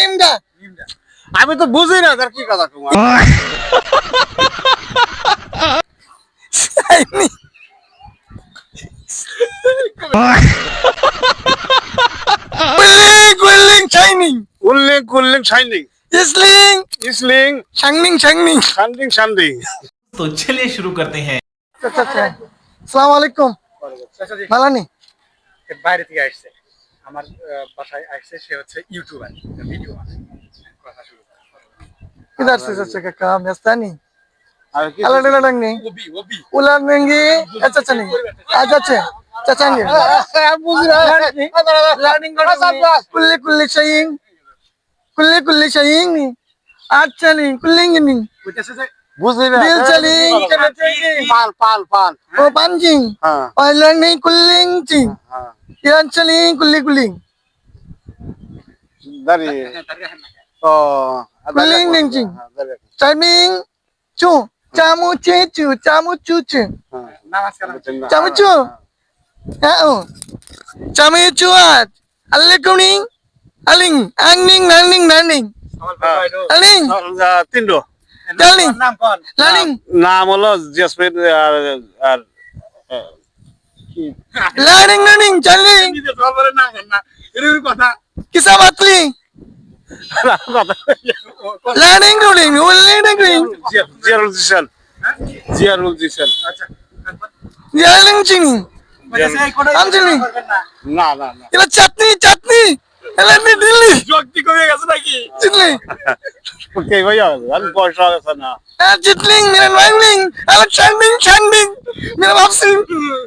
লিমডা আমি তো বুঝি না তার কি কথা তোমার। কুলিং শাইনিং উল্লেখ উল্লেখ শাইনিং ইসলিং ইসলিং শাংনিং শাংনিং শান্ডিং শান্ডিং। तो चलिए शुरू करते हैं। আচ্ছা আচ্ছা আসসালামু আলাইকুম ভালো নি বাইরে থেকে আসছে আমার বাসায় আসছে, সে হচ্ছে ইউটিউবার, ভিডিও বানায়। কথা শুরু করে। কিদার সে চাচা কাকা মেস্তানি আর কি আলা ডলা ডাংনি ওবি ওবি উলা নেঙ্গি আচ্ছা আচ্ছা নি আচ্ছা আচ্ছা চাচাঙ্গি বুঝি না। লার্নিং কুল্লি কুল্লি শাইং কুল্লি শাইং নি আচ্ছা নি কুল্লিং নি কইতেছে যে বুঝি না। দিল চালিং পাল পাল পাল। ও পানজিং হ্যাঁ ও লার্নিং কুল্লিং চিং হ্যাঁ ইয়ান চালিং কুল্লি কুল্লিং দাঁড়িয়ে তারিখ না ও কুল্লিং নিং চিং চাইমিং চু চামু চে চু চামু চু চু নামাজ কালাম চামু চু হ্যাঁ ও চামু চু আট আল্লে কুনিং আলিং আংনিং নাংনিং নাংনিং আমার ভাই আলিং তিনটো ডালিং নাম কোন লালিং নাম হলো জেসমিন আর আর কি লার্নিং লার্নিং চালিং নিজে তো বলে না না এর কথা কিসা বাতলি লার্নিং রুলিং উল্লিং রুলিং জিয়ারুল জিসান জিয়ারুল জিসান। আচ্ছা ইয়ালিং চিং কইতেছে এই কোডা আমজিনি। না না না এলা চাটনি চাটনি এলা নি দিল্লি শক্তি কমে গেছে নাকি? চিটলি ওকে ভাইয়া আমি পয়সা আছে না। চিটলিং মেরা নাংলিং এলা চান্ডিং চান্ডিং মেরা বাপসিং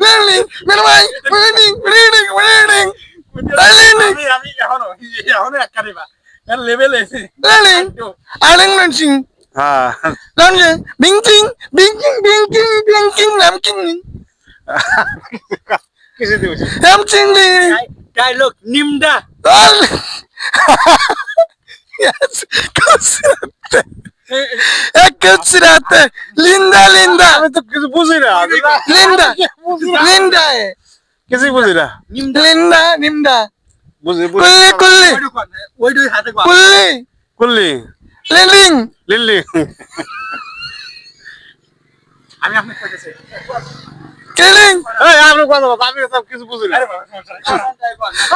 লার্নিং মেরা ভাই রিডিং রিডিং রিডিং আমি এখনো এক কারিবা এর লেভেল আছে লার্নিং আলিং লার্নিং হ্যাঁ লার্নিং বিংকিং বিংকিং বিংকিং বিংকিং নামকিং কিসে দিবি নামচিং ডায়লগ নিমডা Al yes, considerate. Considerate. Linda, Linda. আমি তো কিছু বুঝি না। Linda. Linda. কিছু বুঝি না। Linda, Linda. বুঝি Kulli, kulli. ওই দুই হাতে কর Kulli. কুল্লি Liling. লিল্লি আমি আপনি কইতেছি Killing. এই আপনি কথা বল আমি সব কিছু বুঝি না।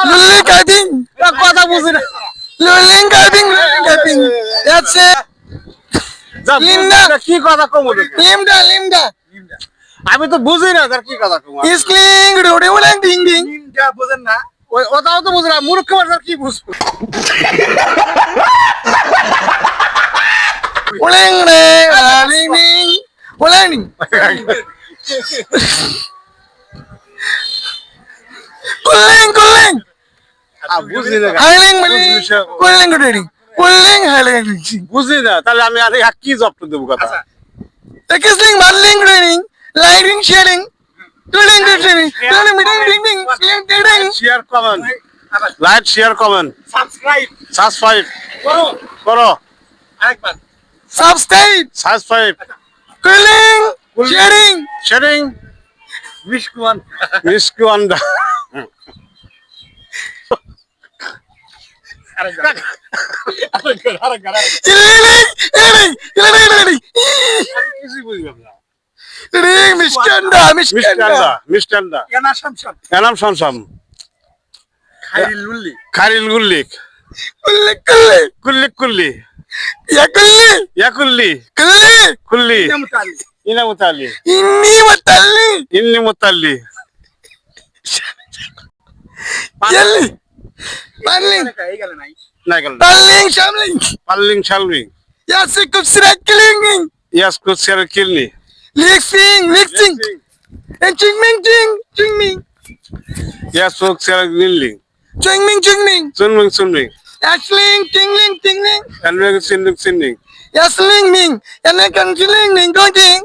Lulling guiding. কথা বুঝি না। Lulling guiding. Lulling guiding. That's it. যা লিন্ডা। বুঝি না, কি কথা কমু দেখি। Linda, Linda. আমি তো বুঝি না তার কি কথা কমু। Isling. Rudy, Ulang, ding, ding. NIMDA বুঝেন না? ওই ওটাও তো বুঝি না, মূর্খ মানুষ কি বুঝবো। Ulang, Ulang, ding. Ulang. Kulling, kulling. বুঝি না। Hiling, maling. Kulling, good kulling, hiling. বুঝি না তাহলে আমি আর কি জব দেবো কথা। Kissing, marling, raining, lighting, sharing. Tuling, tuling, tuling, ding, ding, ding, ding, ding, ding. Share comment আবার like share comment subscribe subscribe করো করো আরেকবার Subscribe, subscribe kulling, sharing. Sharing মিশকুয়ান মিসকু আন্ডা। আরেকবার Iling, iling, iling, iling. কিছুই বুঝলাম না। Iling, miskanda, মিষ্টান্ডা miskanda. মিষ্টান্ডা এনা শামশান Enam শামসাম খাইরি লুল্লি খারিল গুল্লিক Kulli, kulli. কুল্লিক কুল্লি Ya kulli, ইয়াকুল্লি kulli. কুল্লি নেমতালি ইনামুতালি Inni matalli. ইন্নি মুতাল্লি Yalli. Marling, এই গেল নাই না গেল talling, shamling. পাল্লিং শালমিং Yassi kubsirat killing. ইয়াস কুসিয়ার কিলনি Lixing, lixing. And chingming, ching, chingming. ইয়াস কুসিয়ার নিল্লি Chingming, chingming. সুনমিং সুনমিং Yasling, tingling, tingling. এনমিং সিন্নিং সিন্নিং Yasling, ning. And then conchilling, ning, going.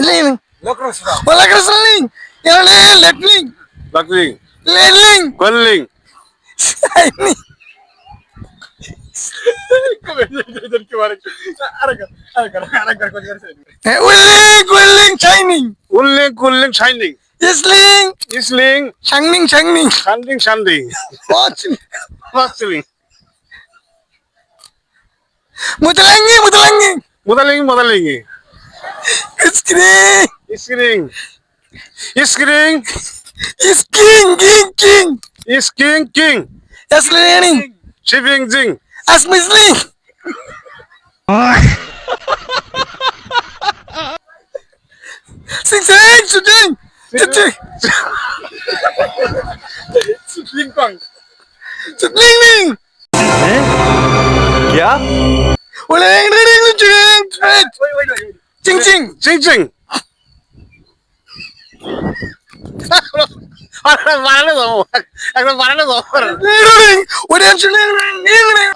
Ling. লোকরস Wala krasling. Yale, letling. লাকলিং Letling. কল্লিং Willing, willing, shining. উল্লিং কুল্লিং শাইনিং ইসলিং ইসলিং শাংনিং শাংনিং শান্ডিং শান্ডিং অচিন ওয়াচিলিং মুতলাঙ্গি মুতলাঙ্গি মুদালিং মুদালিং ইসক্রিং ইস্কিরিং ইস্কিরিং ইসকিং কিং কিং ইস্কিং কিং ইসলিং শিবিং জিং আসমিসলিং সিং সিং সুজিং সুজিং সুপ্রিম কং সুজিং লিং क्या ওলিং লিং সুজিং চিং চিং জিং জিং বানানো যাবো একবার বানানো যাবো লিং ওরিয়ান সুলিং লিং লিং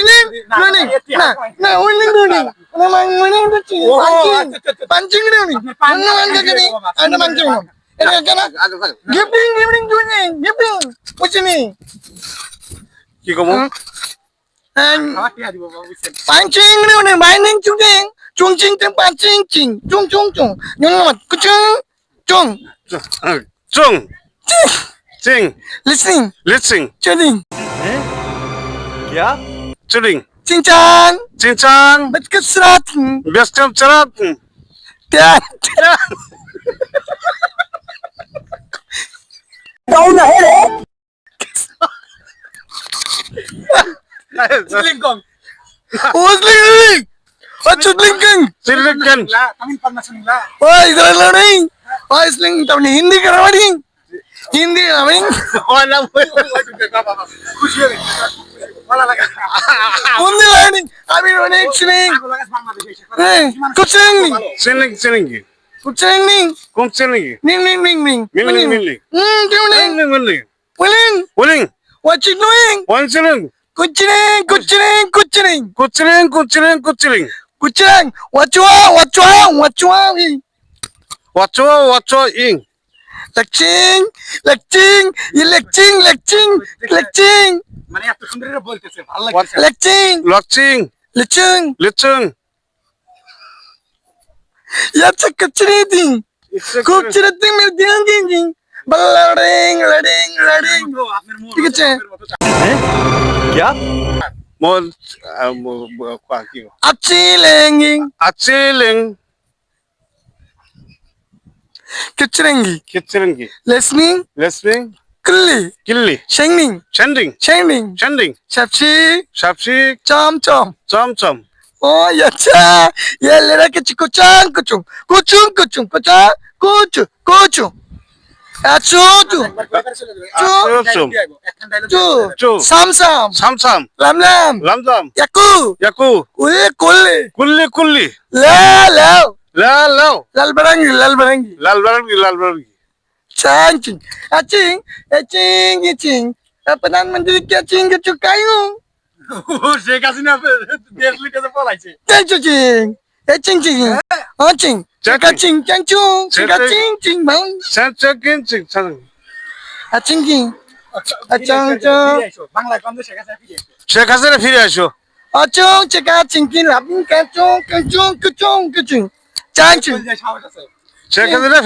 লিং লিং না না ওলিং লিং না মান মানে চিং পাঞ্চিং লিং পাঞ্চিং লিং আন্ডা পাঞ্চিং এটা কেন গিফটিং গিফটিং জুনিং গিফটিং বুঝিনি কি কমো আমার টিয়া দিব বাবা বুঝছেন পাঞ্চিং লিং বাইনিং চুং chung ching chung pancing ching chung chung chung yung naman kuchung chung চুং ching চিং listening লিচিং chuling क्या চুলিং ching chang চিংচাং ba't ka srating ব্যস্তাম চারাত tiyan সুপ্রিম কং usling chudling kang চিলিকেন লা তামিল পারমাশন লা oh idra learning oh isling tamni hindi ka rawing hindi rawing খুশি হবে ভালো লাগে hindi learning abi learning sling ভালো লাগে বাংলাদেশে kuching চিলিং চিলিঙ্গি kuching ning কোন চিলিঙ্গি ning ning ning ning milling milling chuling milling willing উলিং what you doing one chilling kuchining kuchining kuchining কুচিলিং কুচিলিং কুচিলিং kuching what you want Watcho Watcho ইং lecting lecting lecting lecting lecting মানে এত সুন্দর করে বলতেছে ভালো লাগছে lecting লচিং lecting লিচুং ya chakachriding kuchriding me ding ding ding balading lading lading আপনার মুখ ঠিক আছে क्या মন কি achilenging আচিলিং kuchrengi কিচিলিঙ্গি listening লেসমিং kulli কিল্লি shengning শেন্ডিং shengning শেন্ডিং shapshi সাপসি chom chom chamcham oh yacha ya lera ke kuchang kuchung kuchung kuchung kucha kuchu kuchu achu tu চুম chu চু sam sam Samson lam lam লামজাম yaku ইয়াকু ule kulle কুল্লি কুল্লি la la লাও lal barangi লাল বারঙ্গি chang ching aching aching apnan mandiri ke ching ke chukayung Sheikh Hasina দেশ লিটাতে পলাইছে ching ching ching ching chaka ching chang chung chaka ching ching bang সেন্টকিন চিং সাং aching ching achang chang Bangla কম শেখ হাসিনা ফিরে শেখ হাসিনা ফিরে আসো achung chaka ching kin labin ka chung kuchung chang ching যায় সাহস আছে শেখ হাসিনা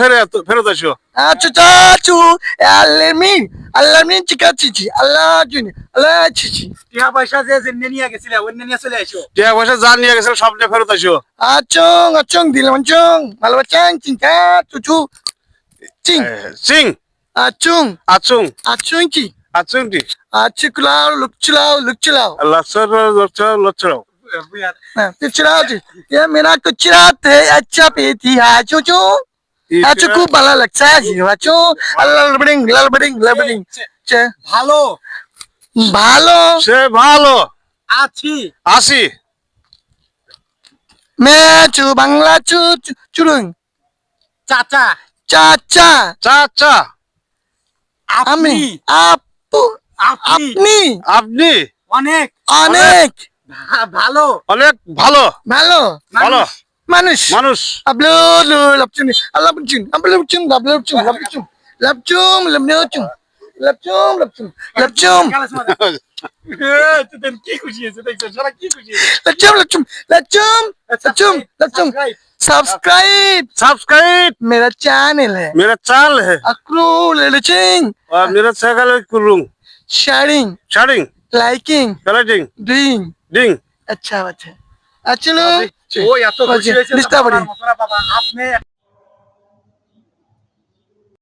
ফেরত আসো achu achu alamin chika chichi allah juni allah chichi টিয়া পয়সা যে জেনে নিয়ে গেছিল অন্য নিয়ে চলে আইছো টিয়া পয়সা যা নিয়ে গেছিল সব নিয়ে ফেরত আসো achung dilaman chung malwa chang ching ka chuchu ching চিং achung আচুং chi আচুংটি achukulao lukchulao লচ্ছর লচ্ছর বুয়া lukchulao ji ye mera kuchrat hai acha peti ha chuchu achuku bala lagta hai ji achu lalbring che ভালো bhalo সে ভালো আছি আসি me chu bangla chu churung চাচা chacha চাচা আপনি ami apu আপনি apni আপনি অনেক onek ভালো অনেক ভালো bhalo ভালো manush মানুষ ablu lapchun alapchun ablupchun lapchum কি খুশি হয়েছে দেখছো সারা কি খুশি lapchum सब्सक्राइब सब्सक्राइब मेरा चैनल है मेरा चैनल है अक्रूल एडिटिंग और मेरा चैनल है कुरुंग sharing sharing liking collecting doing डिंग अच्छा बच्चा चलो ও এত খুশি হয়েছে লিস্টা বাবার পড়ি মতো না বাবা আপনি